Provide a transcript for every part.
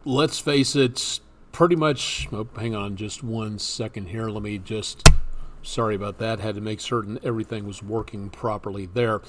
Let's face it, pretty much. Oh, hang on just 1 second here. Let me just. Sorry about that. Had to make certain everything was working properly there.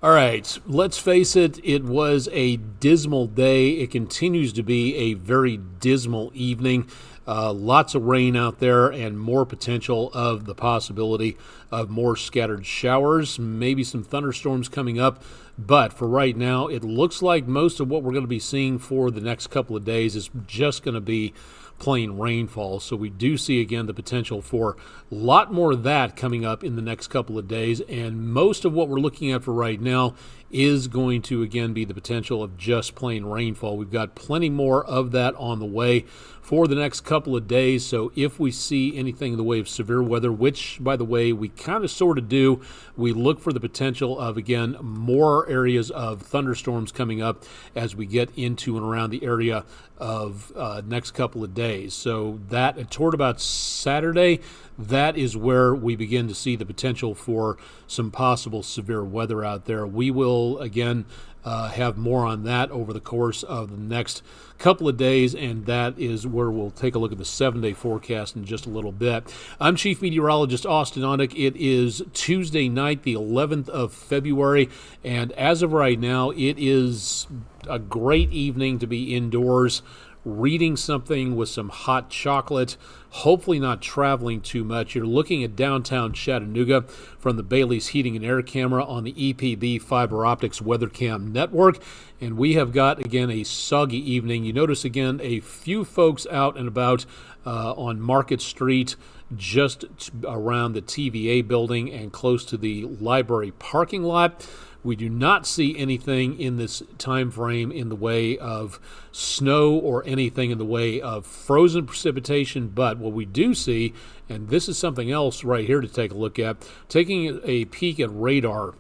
All right, let's face it, it was a dismal day. It continues to be a very dismal evening. Lots of rain out there and more potential of the possibility of more scattered showers, maybe some thunderstorms coming up. But for right now, it looks like most of what we're going to be seeing for the next couple of days is just going to be plain rainfall. So we do see again the potential for a lot more of that coming up in the next couple of days. And most of what we're looking at for right now is going to again be the potential of just plain rainfall. We've got plenty more of that on the way for the next couple of days. So if we see anything in the way of severe weather, which by the way we kind of sort of do, we look for the potential of again more areas of thunderstorms coming up as we get into and around the area of next couple of days. So that toward about Saturday, that is where we begin to see the potential for some possible severe weather out there. We will again have more on that over the course of the next couple of days, and that is where we'll take a look at the 7-day forecast in just a little bit. I'm Chief Meteorologist Austen Onek. It is Tuesday night, the 11th of February, and as of right now, it is a great evening to be indoors, reading something with some hot chocolate, hopefully not traveling too much. You're looking at downtown Chattanooga from the Bailey's Heating and Air Camera on the EPB Fiber Optics WeatherCam network. And we have got, again, a soggy evening. You notice, again, a few folks out and about on Market Street, just around the TVA building and close to the library parking lot. We do not see anything in this time frame in the way of snow or anything in the way of frozen precipitation, but what we do see, and this is something else right here to take a look at, taking a peek at radar.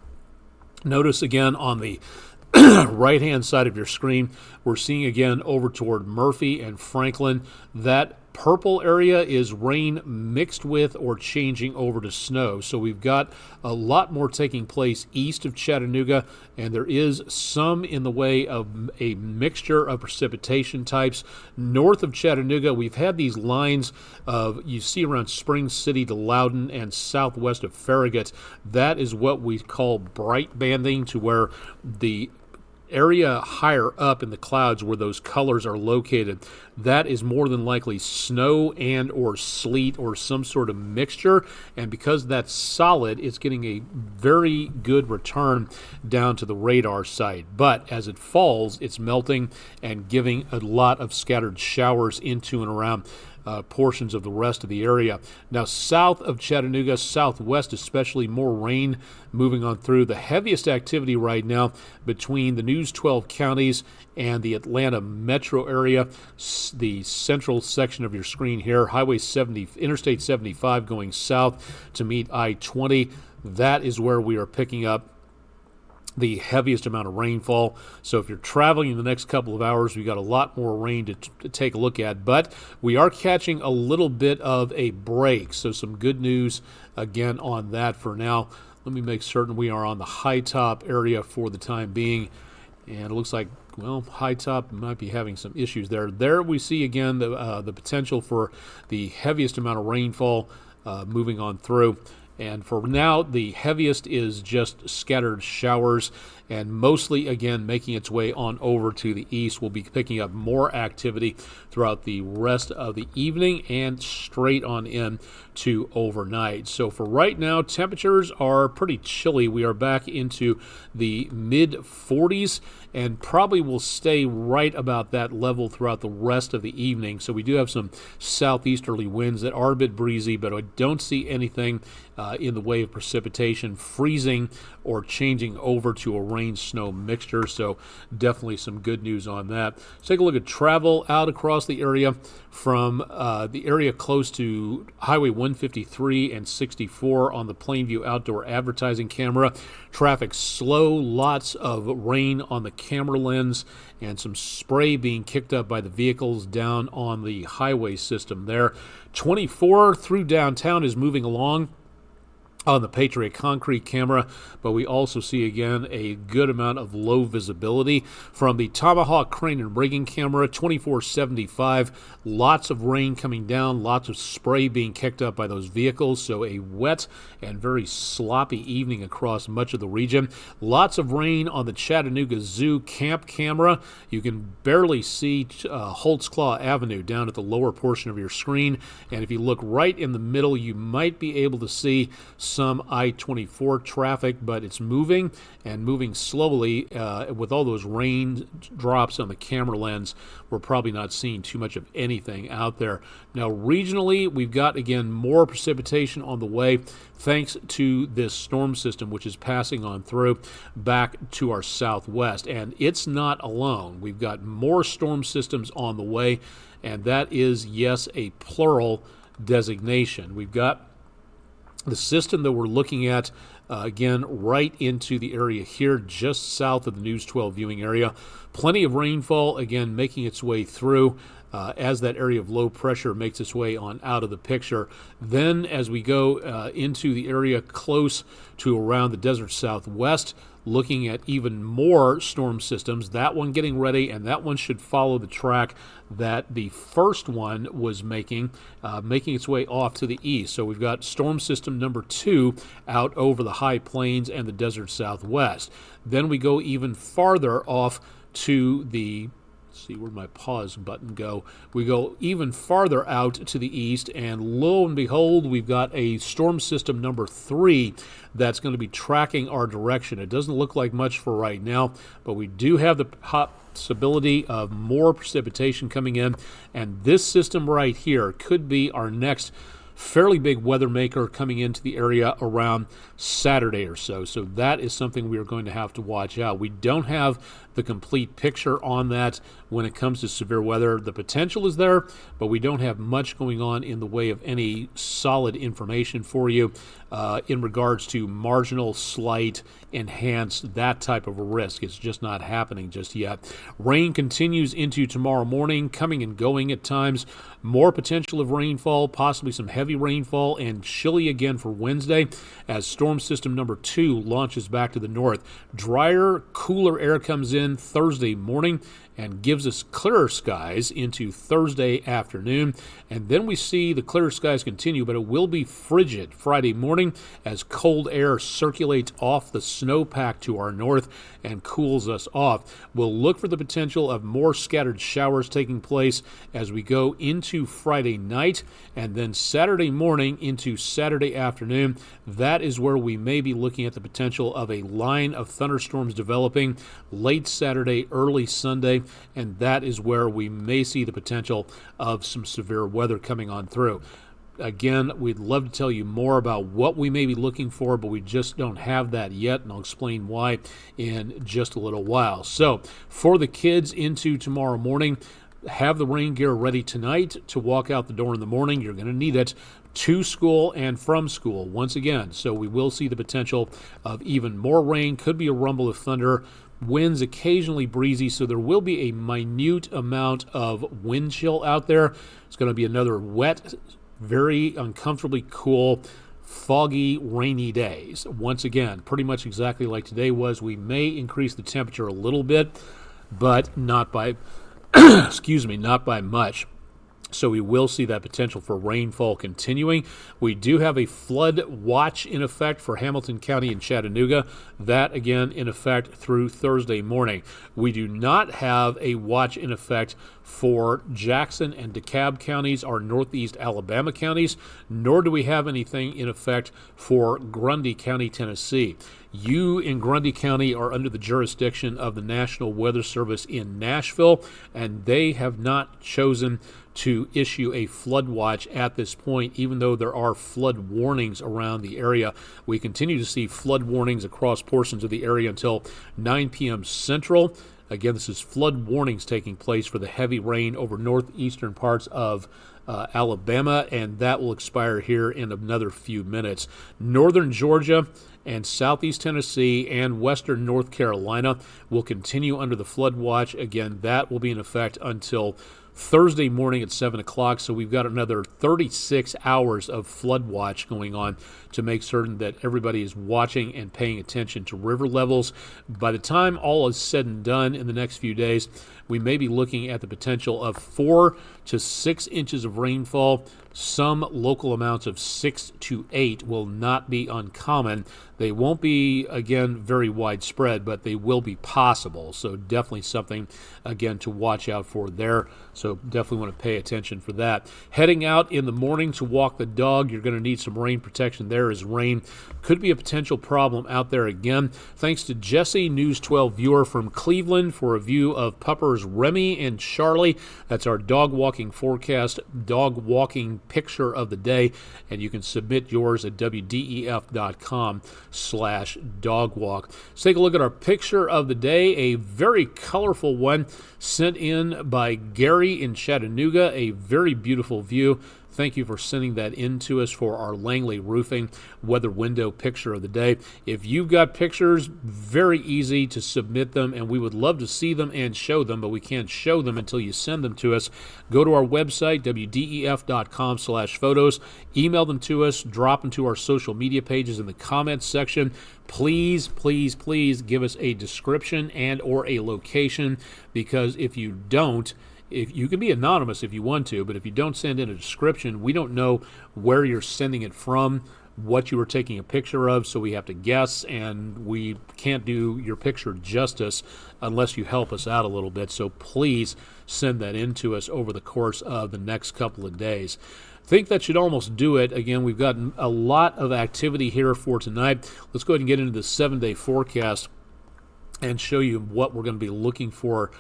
Notice again on the right-hand side of your screen, we're seeing again over toward Murphy and Franklin. That purple area is rain mixed with or changing over to snow. So we've got a lot more taking place east of Chattanooga, and there is some in the way of a mixture of precipitation types. North of Chattanooga, we've had these lines of, you see around Spring City to Loudon and southwest of Farragut. That is what we call bright banding, to where the area higher up in the clouds where those colors are located, that is more than likely snow and or sleet or some sort of mixture, and because that's solid, it's getting a very good return down to the radar site. But as it falls, it's melting and giving a lot of scattered showers into and around portions of the rest of the area. Now, south of Chattanooga, southwest especially, more rain moving on through. The heaviest activity right now between the News 12 counties and the Atlanta metro area, the central section of your screen here, Highway 70, Interstate 75 going south to meet I-20. That is where we are picking up the heaviest amount of rainfall. So if you're traveling in the next couple of hours, we've got a lot more rain to take a look at, but we are catching a little bit of a break. So some good news again on that for now. Let me make certain we are on the high top area for the time being. And it looks like, well, high top might be having some issues there. There we see again the potential for the heaviest amount of rainfall moving on through. And for now, the heaviest is just scattered showers, and mostly, again, making its way on over to the east. We'll be picking up more activity throughout the rest of the evening and straight on in to overnight. So for right now, temperatures are pretty chilly. We are back into the mid-40s and probably will stay right about that level throughout the rest of the evening. So we do have some southeasterly winds that are a bit breezy, but I don't see anything in the way of precipitation freezing or changing over to a rain-snow mixture. So definitely some good news on that. Let's take a look at travel out across the area from the area close to Highway 153 and 64 on the Plainview Outdoor Advertising Camera. Traffic slow, lots of rain on the camera lens, and some spray being kicked up by the vehicles down on the highway system there. 24 through downtown is moving along. on the Patriot concrete camera, but we also see again a good amount of low visibility from the Tomahawk crane and rigging camera, 2475. Lots of rain coming down, lots of spray being kicked up by those vehicles, so a wet and very sloppy evening across much of the region. Lots of rain on the Chattanooga Zoo camp camera. You can barely see Holtzclaw Avenue down at the lower portion of your screen, and if you look right in the middle, you might be able to see some I-24 traffic, but it's moving and moving slowly. With all those rain drops on the camera lens, we're probably not seeing too much of anything out there. Now, regionally, we've got, again, more precipitation on the way thanks to this storm system, which is passing on through back to our southwest. And it's not alone. We've got more storm systems on the way, and that is, yes, a plural designation. We've got the system that we're looking at, again, right into the area here, just south of the News 12 viewing area. Plenty of rainfall, again, making its way through as that area of low pressure makes its way on out of the picture. Then as we go into the area close to around the desert southwest, looking at even more storm systems, that one getting ready, and that one should follow the track that the first one was making its way off to the east. So we've got storm system number 2 out over the high plains and the desert southwest. Then we go even farther off to the, see where my pause button go. We go even farther out to the east, and lo and behold, we've got a storm system number 3 that's going to be tracking our direction. It doesn't look like much for right now, but we do have the possibility of more precipitation coming in, and this system right here could be our next fairly big weather maker coming into the area around Saturday or so. So that is something we are going to have to watch out. We don't have the complete picture on that when it comes to severe weather. The potential is there, but we don't have much going on in the way of any solid information for you in regards to marginal, slight, enhanced, that type of a risk. It's just not happening just yet. Rain continues into tomorrow morning, coming and going at times. More potential of rainfall, possibly some heavy rainfall, and chilly again for Wednesday as storm system number 2 launches back to the north. Drier, cooler air comes in Thursday morning and gives us clearer skies into Thursday afternoon. And then we see the clearer skies continue, but it will be frigid Friday morning as cold air circulates off the snowpack to our north and cools us off. We'll look for the potential of more scattered showers taking place as we go into Friday night and then Saturday morning into Saturday afternoon. That is where we may be looking at the potential of a line of thunderstorms developing late Saturday, early Sunday, and that is where we may see the potential of some severe weather coming on through. Again, we'd love to tell you more about what we may be looking for, but we just don't have that yet, and I'll explain why in just a little while. So, for the kids into tomorrow morning, have the rain gear ready tonight to walk out the door in the morning. You're going to need it to school and from school once again. So we will see the potential of even more rain. Could be a rumble of thunder. Winds occasionally breezy, so there will be a minute amount of wind chill out there. It's going to be another wet, very uncomfortably cool, foggy, rainy days. Once again, pretty much exactly like today was. We may increase the temperature a little bit, but not by not by much. So we will see that potential for rainfall continuing. We do have a flood watch in effect for Hamilton County and Chattanooga. That, again, in effect through Thursday morning. We do not have a watch in effect for Jackson and DeKalb counties, our northeast Alabama counties, nor do we have anything in effect for Grundy County, Tennessee. You in Grundy County are under the jurisdiction of the National Weather Service in Nashville, and they have not chosen to issue a flood watch at this point, even though there are flood warnings around the area. We continue to see flood warnings across portions of the area until 9 p.m. Central. Again, this is flood warnings taking place for the heavy rain over northeastern parts of Alabama, and that will expire here in another few minutes. Northern Georgia and southeast Tennessee and western North Carolina will continue under the flood watch. Again, that will be in effect until Thursday morning at 7 o'clock. So we've got another 36 hours of flood watch going on to make certain that everybody is watching and paying attention to river levels. By the time all is said and done in the next few days, we may be looking at the potential of 4 to 6 inches of rainfall. Some local amounts of 6 to 8 will not be uncommon. They won't be, again, very widespread, but they will be possible. So definitely something, again, to watch out for there. So definitely want to pay attention for that. Heading out in the morning to walk the dog, you're going to need some rain protection there, as rain could be a potential problem out there again. Thanks to Jesse, News 12 viewer from Cleveland, for a view of puppers Remy and Charlie. That's our dog walking forecast, dog walking picture of the day, and you can submit yours at wdef.com/dogwalk. Let's take a look at our picture of the day, a very colorful one sent in by Gary in Chattanooga, a very beautiful view. Thank you for sending that in to us for our Langley Roofing weather window picture of the day. If you've got pictures, very easy to submit them, and we would love to see them and show them, but we can't show them until you send them to us. Go to our website, wdef.com/photos, email them to us, drop them to our social media pages in the comments section. Please, please, please give us a description and or a location, because if you don't, if you can be anonymous if you want to, but if you don't send in a description, we don't know where you're sending it from, what you were taking a picture of, so we have to guess, and we can't do your picture justice unless you help us out a little bit. So please send that in to us over the course of the next couple of days. I think that should almost do it. Again, we've gotten a lot of activity here for tonight. Let's go ahead and get into the 7-day forecast and show you what we're going to be looking for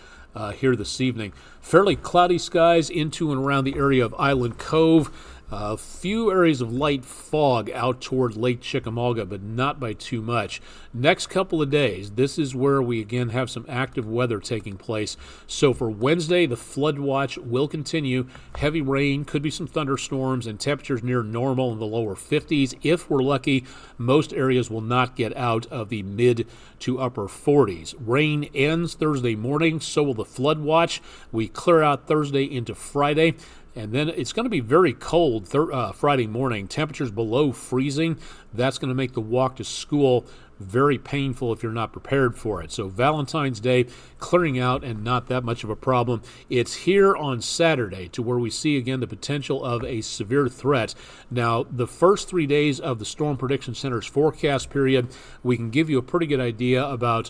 here this evening. Fairly cloudy skies into and around the area of Island Cove. A few areas of light fog out toward Lake Chickamauga, but not by too much. Next couple of days, this is where we again have some active weather taking place. So for Wednesday, the flood watch will continue. Heavy rain, could be some thunderstorms, and temperatures near normal in the lower 50s. If we're lucky, most areas will not get out of the mid to upper 40s. Rain ends Thursday morning, so will the flood watch. We clear out Thursday into Friday. And then it's going to be very cold Friday morning. Temperatures below freezing. That's going to make the walk to school very painful if you're not prepared for it. So Valentine's Day clearing out and not that much of a problem. It's here on Saturday to where we see again the potential of a severe threat. Now, the first 3 days of the Storm Prediction Center's forecast period, we can give you a pretty good idea about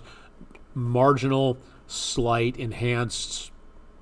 marginal, slight, enhanced,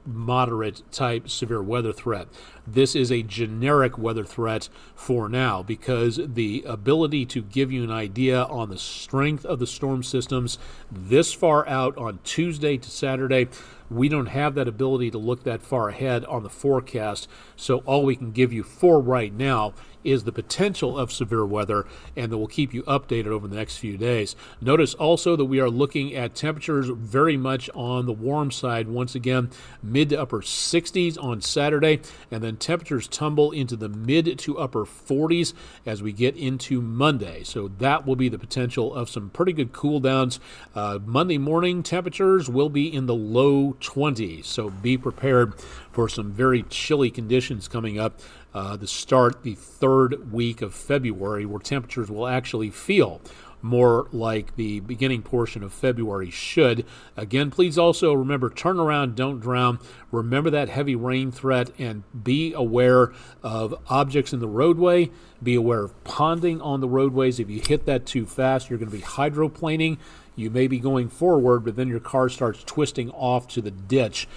moderate type severe weather threat. This is a generic weather threat for now, because the ability to give you an idea on the strength of the storm systems this far out on Tuesday to Saturday, we don't have that ability to look that far ahead on the forecast. So all we can give you for right now is the potential of severe weather, and that will keep you updated over the next few days. Notice also that we are looking at temperatures very much on the warm side. Once again, mid to upper 60s on Saturday, and then temperatures tumble into the mid to upper 40s as we get into Monday. So that will be the potential of some pretty good cool downs. Monday morning temperatures will be in the low 20s, so be prepared for some very chilly conditions coming up to start the third week of February, where temperatures will actually feel more like the beginning portion of February should. Again, please also remember, turn around, don't drown. Remember that heavy rain threat, and be aware of objects in the roadway. Be aware of ponding on the roadways. If you hit that too fast, you're going to be hydroplaning. You may be going forward, but then your car starts twisting off to the ditch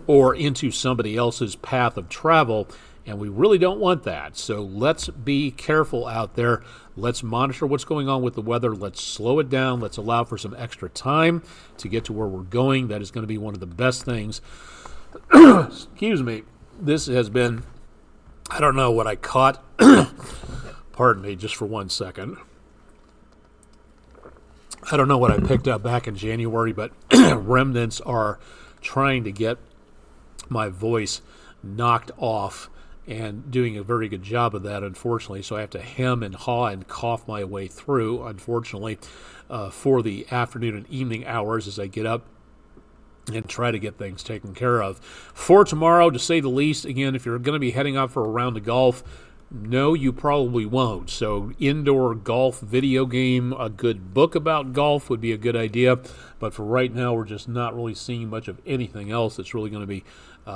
or into somebody else's path of travel, and we really don't want that. So let's be careful out there. Let's monitor what's going on with the weather. Let's slow it down. Let's allow for some extra time to get to where we're going. That is going to be one of the best things. Excuse me. This has been, I don't know what I caught. Pardon me just for 1 second. I don't know what I picked up back in January, but remnants are trying to get my voice knocked off, and doing a very good job of that, unfortunately. So I have to hem and haw and cough my way through, unfortunately, for the afternoon and evening hours as I get up and try to get things taken care of. For tomorrow, to say the least, again, if you're going to be heading out for a round of golf, no, you probably won't. So indoor golf video game, a good book about golf would be a good idea. But for right now, we're just not really seeing much of anything else that's really going to be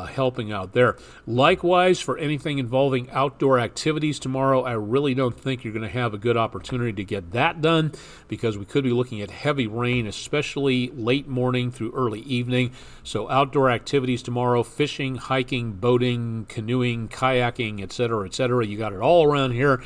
helping out there. Likewise, for anything involving outdoor activities tomorrow, I really don't think you're going to have a good opportunity to get that done because we could be looking at heavy rain, especially late morning through early evening. So outdoor activities tomorrow, fishing, hiking, boating, canoeing, kayaking, etc., etc. You got it all around here.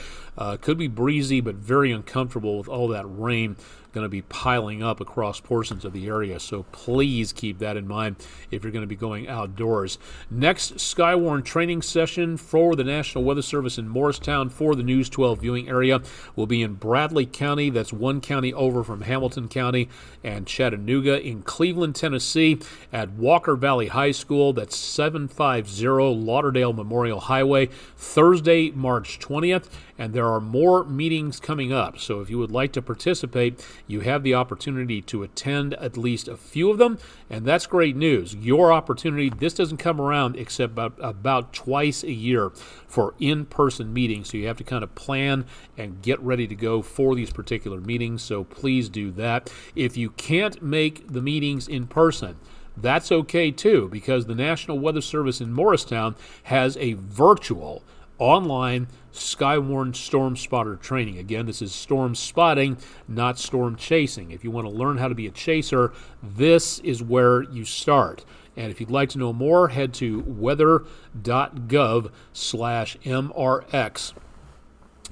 Could be breezy, but very uncomfortable with all that rain going to be piling up across portions of the area. So please keep that in mind if you're going to be going outdoors. Next Skywarn training session for the National Weather Service in Morristown for the News 12 viewing area will be in Bradley County. That's one county over from Hamilton County and Chattanooga. In Cleveland, Tennessee at Walker Valley High School. That's 750 Lauderdale Memorial Highway, Thursday, March 20th. And there are more meetings coming up. So if you would like to participate, you have the opportunity to attend at least a few of them, and that's great news. Your opportunity, this doesn't come around except about twice a year for in-person meetings, so you have to kind of plan and get ready to go for these particular meetings, so please do that. If you can't make the meetings in person, that's okay too, because the National Weather Service in Morristown has a virtual online Skywarn Storm Spotter training. Again, this is storm spotting, not storm chasing. If you want to learn how to be a chaser, this is where you start. And if you'd like to know more, head to weather.gov/MRX.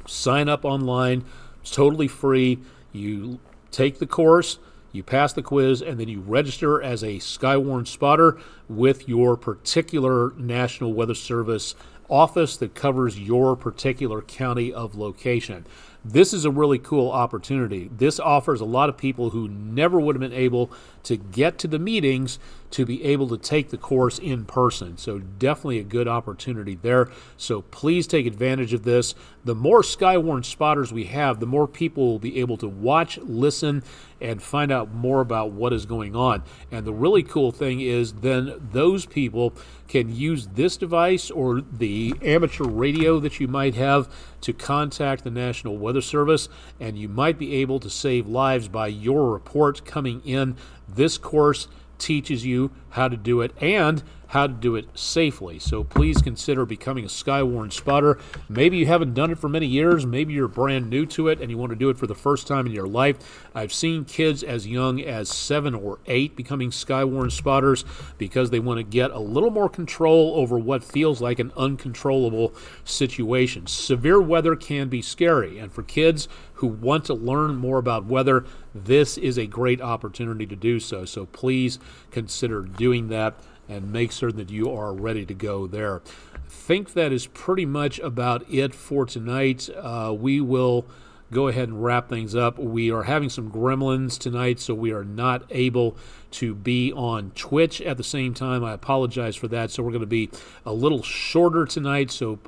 Sign up online. It's totally free. You take the course, you pass the quiz, and then you register as a Skywarn spotter with your particular National Weather Service office that covers your particular county of location. This is a really cool opportunity. This offers a lot of people who never would have been able to get to the meetings to be able to take the course in person. So definitely a good opportunity there. So please take advantage of this. The more Skywarn spotters we have, the more people will be able to watch, listen, and find out more about what is going on. And the really cool thing is then those people can use this device or the amateur radio that you might have to contact the National Weather Service, and you might be able to save lives by your report coming in. This course teaches you how to do it and how to do it safely. So please consider becoming a Skywarn spotter. Maybe you haven't done it for many years. Maybe you're brand new to it and you want to do it for the first time in your life. I've seen kids as young as 7 or 8 becoming Skywarn spotters because they want to get a little more control over what feels like an uncontrollable situation. Severe weather can be scary, and for kids who want to learn more about weather, this is a great opportunity to do so. So please consider doing that and make certain that you are ready to go there. I think that is pretty much about it for tonight. We will go ahead and wrap things up. We are having some gremlins tonight, so we are not able to be on Twitch at the same time. I apologize for that. So we're going to be a little shorter tonight, so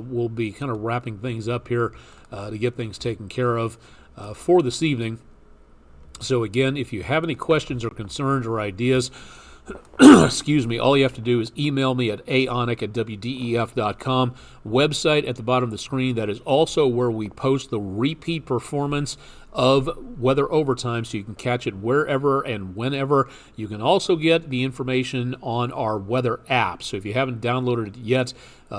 we'll be kind of wrapping things up here to get things taken care of for this evening. So again, if you have any questions or concerns or ideas, excuse me, all you have to do is email me at aonek@wdef.com. Website at the bottom of the screen. That is also where we post the repeat performance of Weather Overtime, so you can catch it wherever and whenever. You can also get the information on our weather app. So if you haven't downloaded it yet,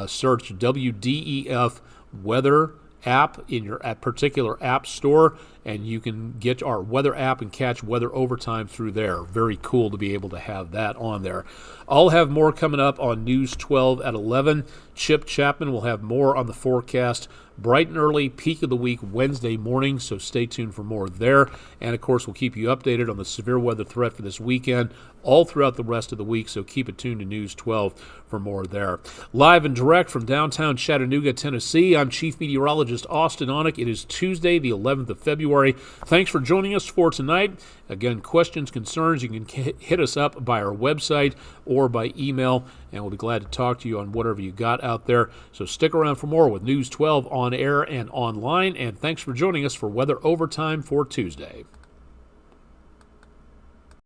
search WDEF Weather app in your particular app store, and you can get our weather app and catch Weather Overtime through there. Very cool to be able to have that on there. I'll have more coming up on News 12 at 11. Chip Chapman will have more on the forecast bright and early, peak of the week, Wednesday morning, so stay tuned for more there. And, of course, we'll keep you updated on the severe weather threat for this weekend all throughout the rest of the week, so keep it tuned to News 12 for more there. Live and direct from downtown Chattanooga, Tennessee, I'm Chief Meteorologist Austen Onek. It is Tuesday, the 11th of February. Thanks for joining us for tonight. Again, questions, concerns, you can hit us up by our website or by email, and we'll be glad to talk to you on whatever you got out there. So stick around for more with News 12 on air and online, and thanks for joining us for Weather Overtime for Tuesday.